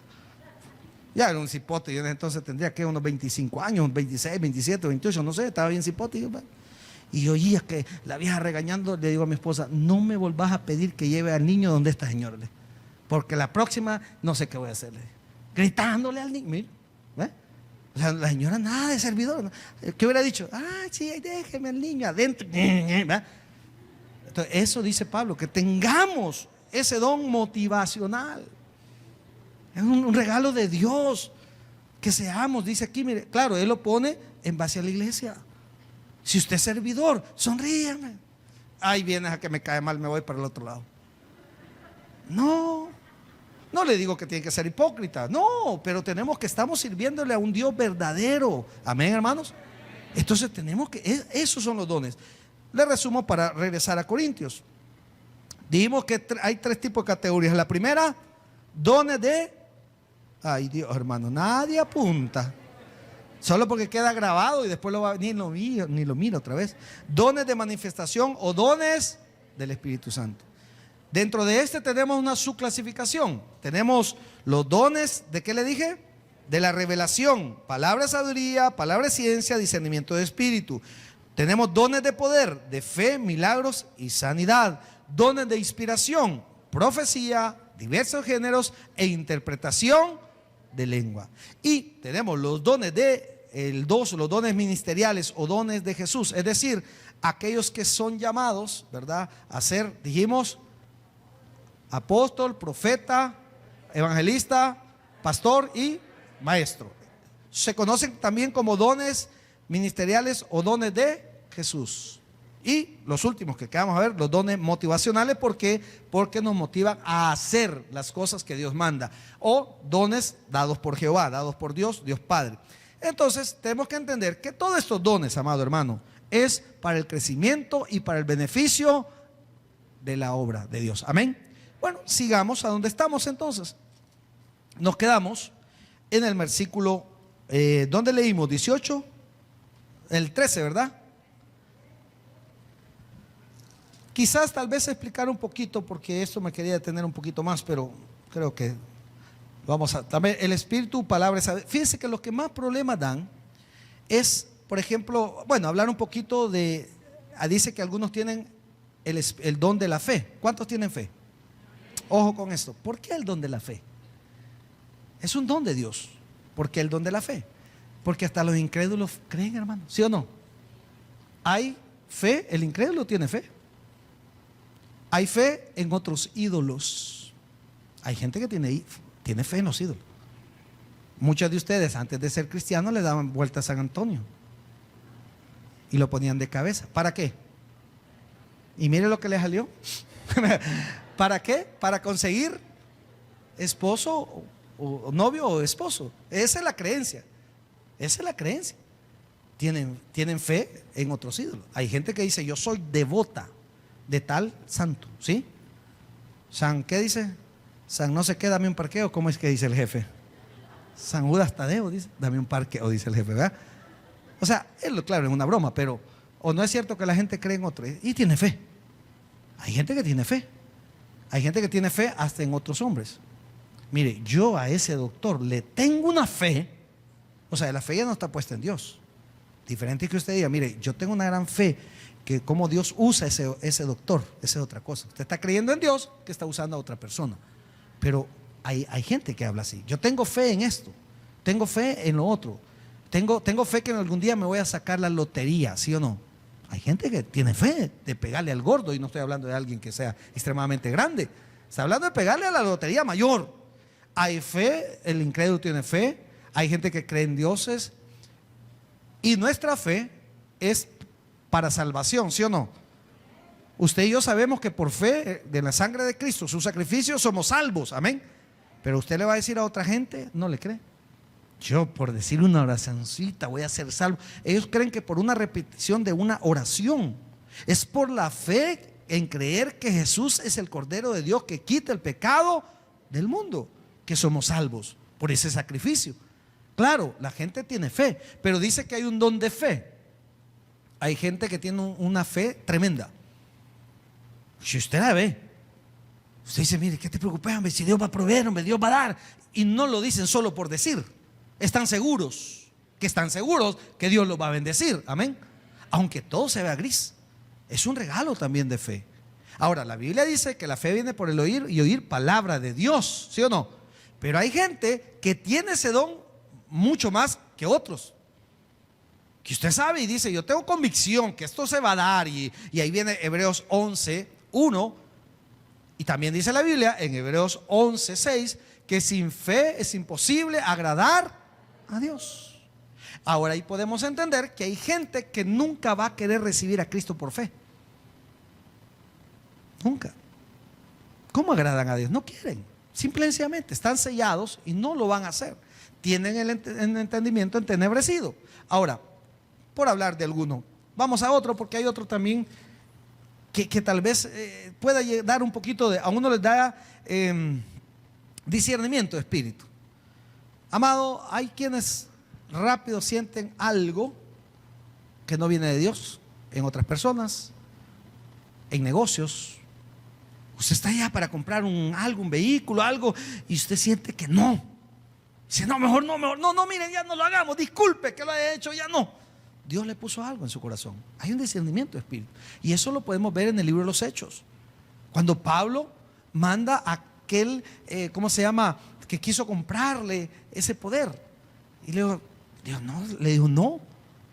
Ya era un cipote, yo entonces tendría que unos 25 años, 26, 27, 28, no sé, estaba bien cipote. Y yo oía que la vieja regañando, le digo a mi esposa, no me volvás a pedir que lleve al niño donde está, señor, porque la próxima no sé qué voy a hacerle. Gritándole al niño, mira, ¿eh? O sea, la señora nada de servidor. ¿Qué hubiera dicho? Sí, déjeme al niño adentro. Entonces, eso dice Pablo, que tengamos ese don motivacional. Es un regalo de Dios. Que seamos, dice aquí, mire, claro, Él lo pone en base a la iglesia. Si usted es servidor, sonríame. Ay, vienes a que me cae mal, me voy para el otro lado. No le digo que tiene que ser hipócrita, no, pero estamos sirviéndole a un Dios verdadero. Amén, hermanos. Entonces esos son los dones. Le resumo para regresar a Corintios. Dijimos que hay 3 tipos de categorías. La primera, dones ay Dios, hermano, nadie apunta. Solo porque queda grabado y después ni lo mira otra vez. Dones de manifestación o dones del Espíritu Santo. Dentro de tenemos una subclasificación. Tenemos los dones, ¿de qué le dije? De la revelación, palabra de sabiduría, palabra de ciencia, discernimiento de espíritu. Tenemos dones de poder, de fe, milagros y sanidad. Dones de inspiración, profecía, diversos géneros e interpretación de lengua. Y tenemos los dones los dones ministeriales o dones de Jesús, es decir, aquellos que son llamados, ¿verdad?, a ser, dijimos, apóstol, profeta, evangelista, pastor y maestro. Se conocen también como dones ministeriales o dones de Jesús. Y los últimos que vamos a ver, los dones motivacionales, porque nos motivan a hacer las cosas que Dios manda, o dones dados por Jehová, dados por Dios, Dios Padre. Entonces tenemos que entender que todos estos dones, amado hermano, es para el crecimiento y para el beneficio de la obra de Dios. Amén. Bueno, sigamos a donde estamos entonces. Nos quedamos en el versículo, ¿dónde leímos? 18, el 13, ¿verdad? Quizás tal vez explicar un poquito, porque esto me quería detener un poquito más, pero creo que vamos a también el espíritu, palabras. Fíjense que lo que más problemas dan es, por ejemplo, bueno, hablar un poquito dice que algunos tienen el don de la fe. ¿Cuántos tienen fe? Ojo con esto. ¿Por qué el don de la fe? Es un don de Dios. ¿Por qué el don de la fe? Porque hasta los incrédulos creen, hermano. ¿Sí o no? Hay fe, el incrédulo tiene fe. Hay fe en otros ídolos. Hay gente que tiene fe en los ídolos. Muchos de ustedes antes de ser cristianos le daban vuelta a San Antonio y lo ponían de cabeza. ¿Para qué? Y mire lo que le salió. ¿Para qué? Para conseguir esposo o novio o esposo. Esa es la creencia. Esa es la creencia. Tienen fe en otros ídolos. Hay gente que dice: yo soy devota de tal santo, ¿sí? San, ¿qué dice? San no sé qué, dame un parqueo. ¿Cómo es que dice el jefe? San Judas Tadeo dice: dame un parqueo, dice el jefe, ¿verdad? O sea, claro, es una broma, pero o no es cierto que la gente cree en otro y tiene fe. Hay gente que tiene fe. Hay gente que tiene fe hasta en otros hombres. Mire, yo a ese doctor le tengo una fe. O sea, la fe ya no está puesta en Dios. Diferente que usted diga: mire, yo tengo una gran fe que como Dios usa ese doctor. Esa es otra cosa. Usted está creyendo en Dios, que está usando a otra persona. Pero hay gente que habla así: yo tengo fe en esto, tengo fe en lo otro, tengo fe que algún día me voy a sacar la lotería, ¿sí o no? Hay gente que tiene fe de pegarle al gordo. Y no estoy hablando de alguien que sea extremadamente grande, está hablando de pegarle a la lotería mayor. Hay fe, el incrédulo tiene fe. Hay gente que cree en dioses. Y nuestra fe es para salvación, ¿sí o no? Usted y yo sabemos que por fe de la sangre de Cristo, su sacrificio, somos salvos, amén. Pero usted le va a decir a otra gente: no le cree. Yo por decir una oracioncita voy a ser salvo. Ellos creen que por una repetición de una oración. Es por la fe en creer que Jesús es el Cordero de Dios que quita el pecado del mundo, que somos salvos por ese sacrificio. Claro, la gente tiene fe, pero dice que hay un don de fe. Hay gente que tiene una fe tremenda. Si usted la ve, usted dice: mire, ¿qué te preocupas, hombre? Si Dios va a proveer, hombre, Dios va a dar. Y no lo dicen solo por decir. Están seguros que Dios los va a bendecir, amén. Aunque todo se vea gris, es un regalo también de fe. Ahora, la Biblia dice que la fe viene por el oír y oír palabra de Dios, ¿sí o no? Pero hay gente que tiene ese don mucho más que otros, que usted sabe y dice: yo tengo convicción que esto se va a dar. Y ahí viene Hebreos 11:1. Y también dice la Biblia en Hebreos 11:6 que sin fe es imposible agradar a Dios. Ahora ahí podemos entender que hay gente que nunca va a querer recibir a Cristo por fe. Nunca. ¿Cómo agradan a Dios? No quieren. Simplemente están sellados y no lo van a hacer. Tienen el entendimiento entenebrecido. Ahora, por hablar de alguno, vamos a otro, porque hay otro también que tal vez pueda dar un poquito de, a uno les da discernimiento de espíritu. Amado, hay quienes rápido sienten algo que no viene de Dios en otras personas, en negocios. Usted está allá para comprar un vehículo, algo, y usted siente que no. Dice: no, mejor no, miren, ya no lo hagamos, disculpe que lo haya hecho, ya no. Dios le puso algo en su corazón. Hay un discernimiento de espíritu. Y eso lo podemos ver en el libro de los Hechos. Cuando Pablo manda a aquel, ¿cómo se llama?, que quiso comprarle ese poder. Y le dijo, no. O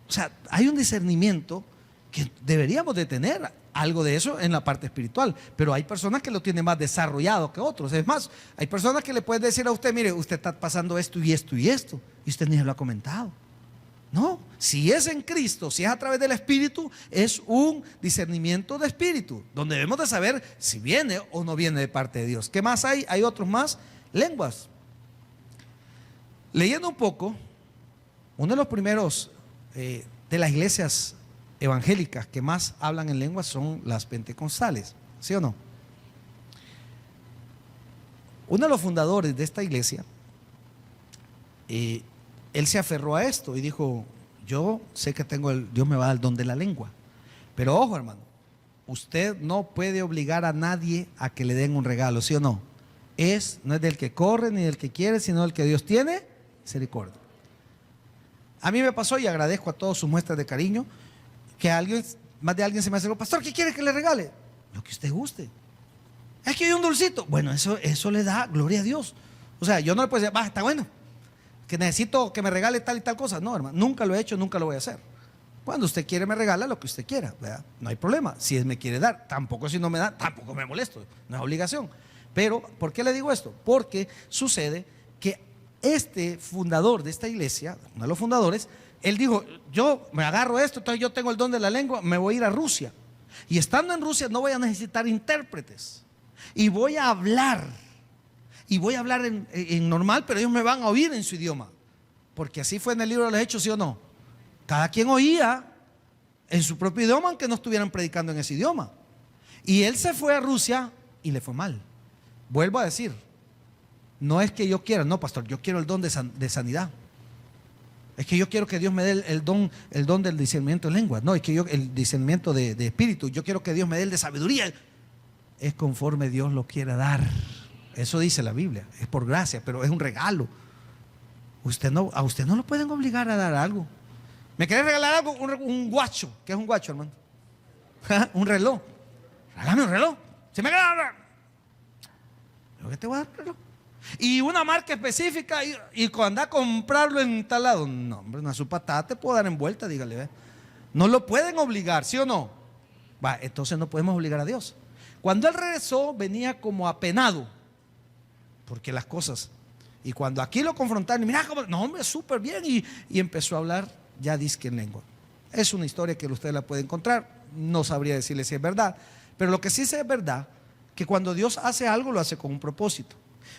sea, hay un discernimiento que deberíamos de tener algo de eso en la parte espiritual. Pero hay personas que lo tienen más desarrollado que otros. Es más, hay personas que le pueden decir a usted: mire, usted está pasando esto y esto y esto. Y usted ni se lo ha comentado. No, si es en Cristo, si es a través del Espíritu, es un discernimiento de espíritu, donde debemos de saber si viene o no viene de parte de Dios. ¿Qué más hay? Hay otros más. Lenguas. Leyendo un poco, uno de los primeros de las iglesias evangélicas que más hablan en lenguas son las pentecostales, ¿sí o no? Uno de los fundadores de esta iglesia, él se aferró a esto y dijo: yo sé que Dios me va a dar el don de la lengua. Pero ojo, hermano, usted no puede obligar a nadie a que le den un regalo, ¿sí o no? No es del que corre ni del que quiere, sino del que Dios tiene misericordia. A mí me pasó, y agradezco a todos sus muestras de cariño, que más de alguien se me acercó: pastor, ¿qué quiere que le regale? Lo que usted guste. Es que hay un dulcito. Bueno, eso le da gloria a Dios. O sea, yo no le puedo decir, va, está bueno, que necesito que me regale tal y tal cosa. No, hermano, nunca lo he hecho, nunca lo voy a hacer. Cuando usted quiere me regala lo que usted quiera, ¿verdad? No hay problema. Si él me quiere dar, tampoco si no me da, tampoco me molesto. No es obligación. Pero, ¿por qué le digo esto? Porque sucede que este fundador de esta iglesia, uno de los fundadores, él dijo, yo me agarro esto, entonces yo tengo el don de la lengua, me voy a ir a Rusia. Y estando en Rusia no voy a necesitar intérpretes. Y voy a hablar. Y voy a hablar en normal, pero ellos me van a oír en su idioma. Porque así fue en el libro de los Hechos, ¿sí o no? Cada quien oía en su propio idioma, aunque no estuvieran predicando en ese idioma. Y él se fue a Rusia y le fue mal. Vuelvo a decir, no es que yo quiera, no, pastor, yo quiero el don de sanidad. Es que yo quiero que Dios me dé el don del discernimiento de lengua. No, es que el discernimiento de espíritu. Yo quiero que Dios me dé el de sabiduría. Es conforme Dios lo quiera dar. Eso dice la Biblia. Es por gracia, pero es un regalo. A usted no lo pueden obligar a dar algo. ¿Me querés regalar algo? Un guacho. ¿Qué es un guacho, hermano? Un reloj. Regálame un reloj. Si me queda, ¿lo que te voy a dar, reloj? Y una marca específica y cuando anda a comprarlo en tal lado. No, hombre, una su patada te puedo dar en vuelta, dígale. ¿Ve? No lo pueden obligar, ¿sí o no? Va, entonces no podemos obligar a Dios. Cuando él regresó, venía como apenado. Porque las cosas. Y cuando aquí lo confrontaron, mira cómo, no, hombre, súper bien. Y empezó a hablar ya disque en lengua. Es una historia que usted la puede encontrar. No sabría decirle si es verdad. Pero lo que sí sé es verdad, que cuando Dios hace algo, lo hace con un propósito.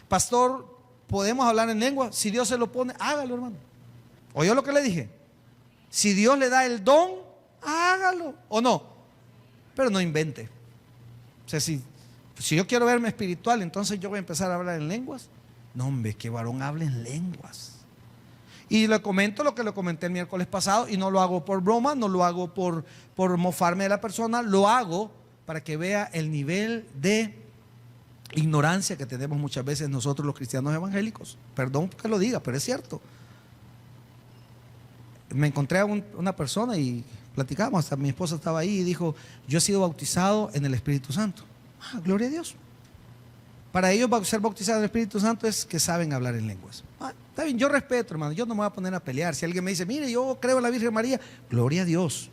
Pastor, ¿podemos hablar en lengua? Si Dios se lo pone, hágalo, hermano. ¿Oyó lo que le dije? Si Dios le da el don, hágalo. ¿O no? Pero no invente. O sea, si yo quiero verme espiritual, entonces yo voy a empezar a hablar en lenguas. No, hombre, que varón hable en lenguas. Y le comento lo que le comenté el miércoles pasado, y no lo hago por broma, no lo hago por mofarme de la persona, lo hago para que vea el nivel de ignorancia que tenemos muchas veces nosotros los cristianos evangélicos. Perdón que lo diga, pero es cierto. Me encontré a una persona y platicamos, hasta mi esposa estaba ahí y dijo, yo he sido bautizado en el Espíritu Santo. Gloria a Dios. Para ellos ser bautizados en el Espíritu Santo es que saben hablar en lenguas. Está bien, yo respeto, hermano, yo no me voy a poner a pelear. Si alguien me dice, mire, yo creo en la Virgen María, gloria a Dios.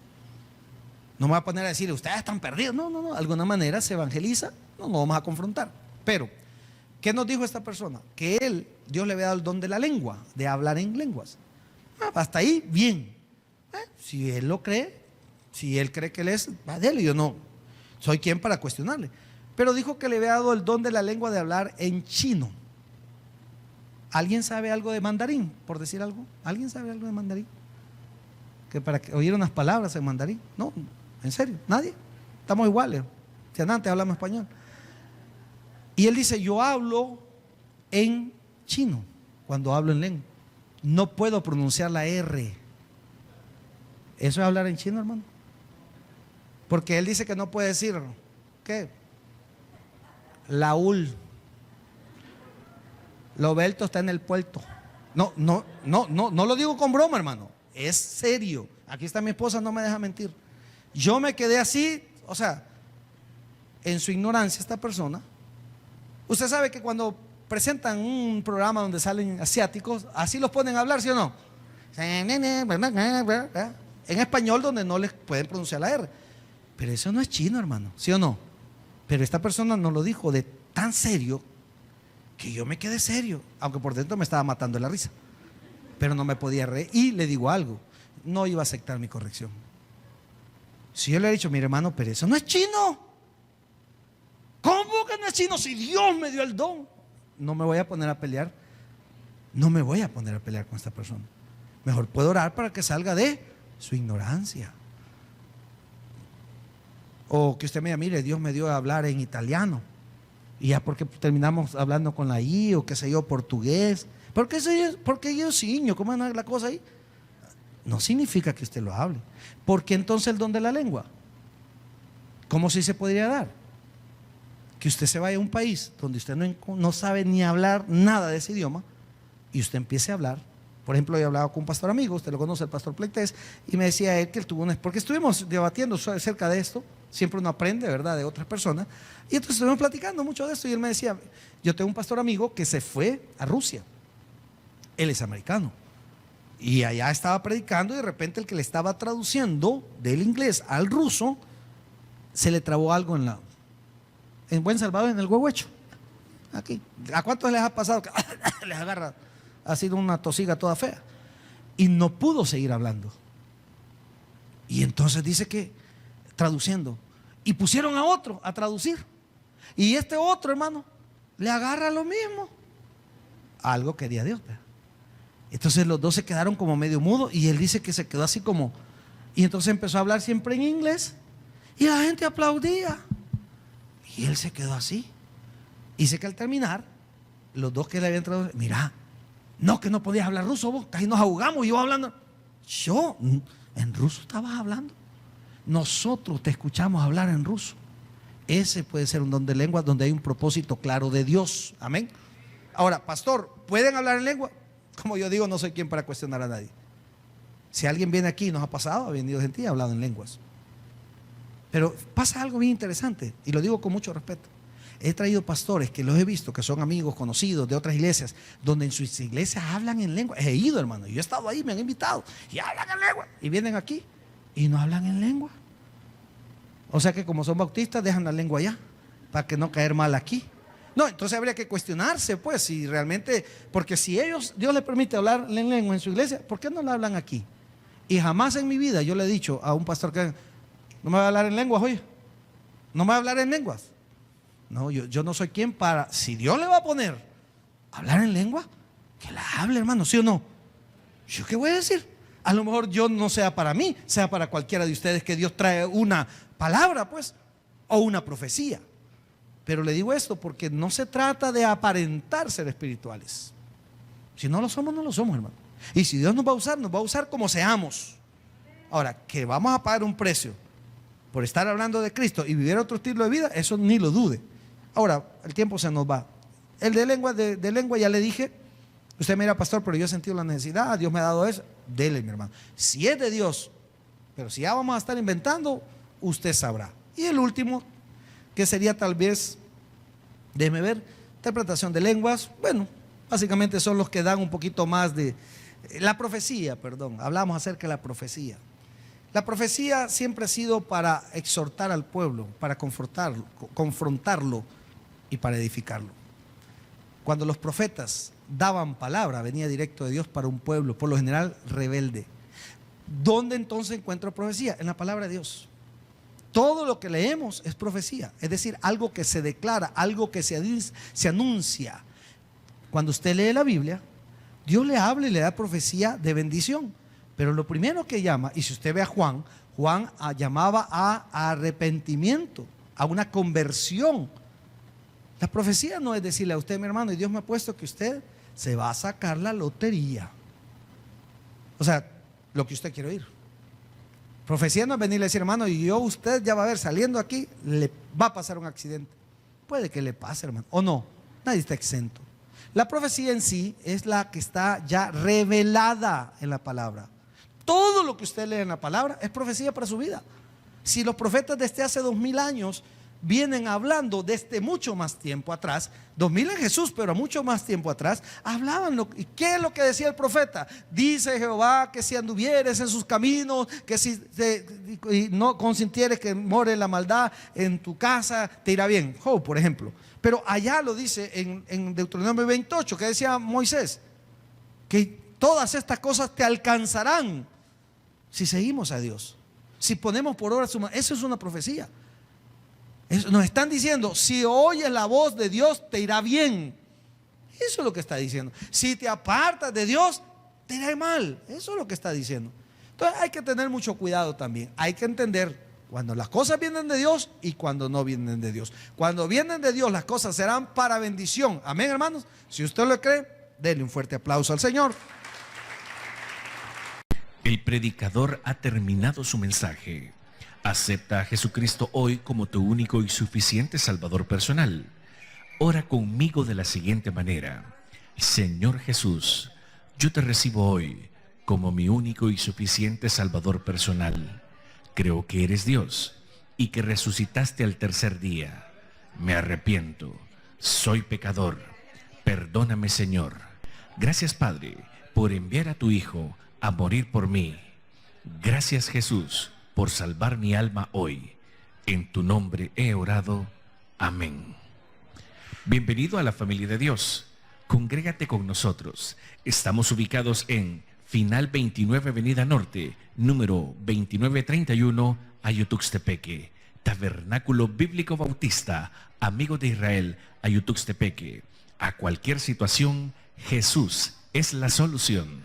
No me voy a poner a decir, ustedes están perdidos. No, de alguna manera se evangeliza, no nos vamos a confrontar. Pero, ¿qué nos dijo esta persona? Que Dios le había dado el don de la lengua, de hablar en lenguas. Hasta ahí, bien. Si él lo cree, si él cree que él es, va de él, y yo no soy quien para cuestionarle. Pero dijo que le había dado el don de la lengua de hablar en chino. ¿Alguien sabe algo de mandarín, por decir algo? ¿Alguien sabe algo de mandarín? Que para oír unas palabras en mandarín. No, en serio, nadie. Estamos iguales. Si antes hablamos español. Y él dice, yo hablo en chino cuando hablo en lengua. No puedo pronunciar la R. ¿Eso es hablar en chino, hermano? Porque él dice que no puede decir, ¿qué? Laúl. Loberto está en el puerto. No lo digo con broma, hermano. Es serio. Aquí está mi esposa, no me deja mentir. Yo me quedé así, o sea, en su ignorancia esta persona. Usted sabe que cuando presentan un programa donde salen asiáticos, así los ponen a hablar, ¿sí o no? En español donde no les pueden pronunciar la R. Pero eso no es chino, hermano, ¿sí o no? Pero esta persona nos lo dijo de tan serio que yo me quedé serio, aunque por dentro me estaba matando de la risa. Pero no me podía reír. Y le digo algo, no iba a aceptar mi corrección. Si yo le he dicho, mire, hermano, pero eso no es chino. ¿Cómo que no es chino si Dios me dio el don? No me voy a poner a pelear. No me voy a poner a pelear con esta persona. Mejor puedo orar para que salga de su ignorancia. O que usted me diga, mire, Dios me dio a hablar en italiano. Y ya porque terminamos hablando con la I o qué sé yo, portugués. Porque yo ciño, ¿cómo es la cosa ahí? No significa que usted lo hable. ¿Por qué entonces el don de la lengua? ¿Cómo sí se podría dar? Que usted se vaya a un país donde usted no sabe ni hablar nada de ese idioma y usted empiece a hablar Por ejemplo, yo hablaba con un pastor amigo, usted lo conoce, el pastor Pleites, y me decía él que él tuvo porque estuvimos debatiendo acerca de esto, siempre uno aprende, ¿verdad?, de otras personas, y entonces estuvimos platicando mucho de esto, y él me decía, yo tengo un pastor amigo que se fue a Rusia, él es americano, y allá estaba predicando, y de repente el que le estaba traduciendo del inglés al ruso, se le trabó algo en buen Salvador, en el huehuecho, aquí. ¿A cuántos les ha pasado que les agarra? Ha sido una tosiga toda fea y no pudo seguir hablando, y entonces dice que traduciendo, y pusieron a otro a traducir, y este otro, hermano, le agarra lo mismo, algo quería Dios, ¿verdad? Entonces los dos se quedaron como medio mudos, y él dice que se quedó así como, y entonces empezó a hablar siempre en inglés y la gente aplaudía, y él se quedó así. Y dice que al terminar, los dos que le habían traducido, mira, no, que no podías hablar ruso vos, casi nos ahogamos, y yo hablando. Yo, en ruso estabas hablando. Nosotros te escuchamos hablar en ruso. Ese puede ser un don de lengua donde hay un propósito claro de Dios. Amén. Ahora, pastor, ¿pueden hablar en lengua? Como yo digo, no soy quien para cuestionar a nadie. Si alguien viene aquí y nos ha pasado, ha venido gente y ha hablado en lenguas. Pero pasa algo bien interesante, y lo digo con mucho respeto. He traído pastores que los he visto, que son amigos, conocidos de otras iglesias, donde en sus iglesias hablan en lengua. He ido, hermano, yo he estado ahí, me han invitado, y hablan en lengua. Y vienen aquí y no hablan en lengua. O sea que como son bautistas, dejan la lengua allá, para que no caer mal aquí. No, entonces habría que cuestionarse, pues, si realmente, porque si ellos, Dios les permite hablar en lengua en su iglesia, ¿por qué no la hablan aquí? Y jamás en mi vida yo le he dicho a un pastor que no me va a hablar en lenguas, oye, no me va a hablar en lenguas. No, yo no soy quien para, si Dios le va a poner hablar en lengua, que la hable, hermano, ¿sí o no? ¿Yo qué voy a decir? A lo mejor yo no sea para mí, sea para cualquiera de ustedes, que Dios trae una palabra, pues, o una profecía. Pero le digo esto porque no se trata de aparentar ser espirituales. Si no lo somos, no lo somos, hermano. Y si Dios nos va a usar como seamos. Ahora, que vamos a pagar un precio por estar hablando de Cristo y vivir otro estilo de vida, eso ni lo dude. Ahora, el tiempo se nos va. El de lengua ya le dije. Usted me dirá, pastor, pero yo he sentido la necesidad, Dios me ha dado eso. Dele, mi hermano. Si es de Dios, pero si ya vamos a estar inventando, usted sabrá. Y el último, que sería tal vez, déjeme ver, interpretación de lenguas. Bueno, básicamente son los que dan un poquito más de la profecía, perdón. Hablamos acerca de la profecía. La profecía siempre ha sido para exhortar al pueblo, para confrontarlo y para edificarlo. Cuando los profetas daban palabra, venía directo de Dios para un pueblo, por lo general rebelde. ¿Dónde entonces encuentro profecía? En la palabra de Dios. Todo lo que leemos es profecía, es decir, algo que se declara, algo que se anuncia. Cuando usted lee la Biblia, Dios le habla y le da profecía de bendición. Pero lo primero que llama, y si usted ve a Juan llamaba a arrepentimiento, a una conversión. La profecía no es decirle a usted, mi hermano, y Dios me ha puesto que usted se va a sacar la lotería. O sea, lo que usted quiere oír. Profecía no es venirle a decir, hermano, y usted ya va a ver, saliendo aquí, le va a pasar un accidente. Puede que le pase, hermano, o no, nadie está exento. La profecía en sí es la que está ya revelada en la palabra. Todo lo que usted lee en la palabra es profecía para su vida. Si los profetas desde hace 2000 años vienen hablando desde mucho más tiempo atrás, 2000 en Jesús, pero mucho más tiempo atrás, hablaban. ¿Y qué es lo que decía el profeta? Dice Jehová que si anduvieres en sus caminos, que si y no consintieres que more la maldad en tu casa, te irá bien. Job, por ejemplo. Pero allá lo dice en Deuteronomio 28, que decía Moisés, que todas estas cosas te alcanzarán si seguimos a Dios, si ponemos por obra su mano. Eso es una profecía. Nos están diciendo, si oyes la voz de Dios, te irá bien. Eso es lo que está diciendo. Si te apartas de Dios, te irá mal. Eso es lo que está diciendo. Entonces hay que tener mucho cuidado también. Hay que entender cuando las cosas vienen de Dios y cuando no vienen de Dios. Cuando vienen de Dios, las cosas serán para bendición. Amén, hermanos. Si usted lo cree, denle un fuerte aplauso al Señor. El predicador ha terminado su mensaje. Acepta a Jesucristo hoy como tu único y suficiente Salvador personal. Ora conmigo de la siguiente manera. Señor Jesús, Yo te recibo hoy como mi único y suficiente Salvador personal. Creo que eres Dios y que resucitaste al tercer día. Me arrepiento. Soy pecador. Perdóname, Señor. Gracias, Padre, por enviar a tu Hijo a morir por mí. Gracias, Jesús, por salvar mi alma hoy. En tu nombre he orado. Amén. Bienvenido a la familia de Dios. Congrégate con nosotros. Estamos ubicados en Final 29 Avenida Norte, número 2931, Ayutuxtepeque. Tabernáculo Bíblico Bautista, Amigo de Israel, Ayutuxtepeque. A cualquier situación, Jesús es la solución.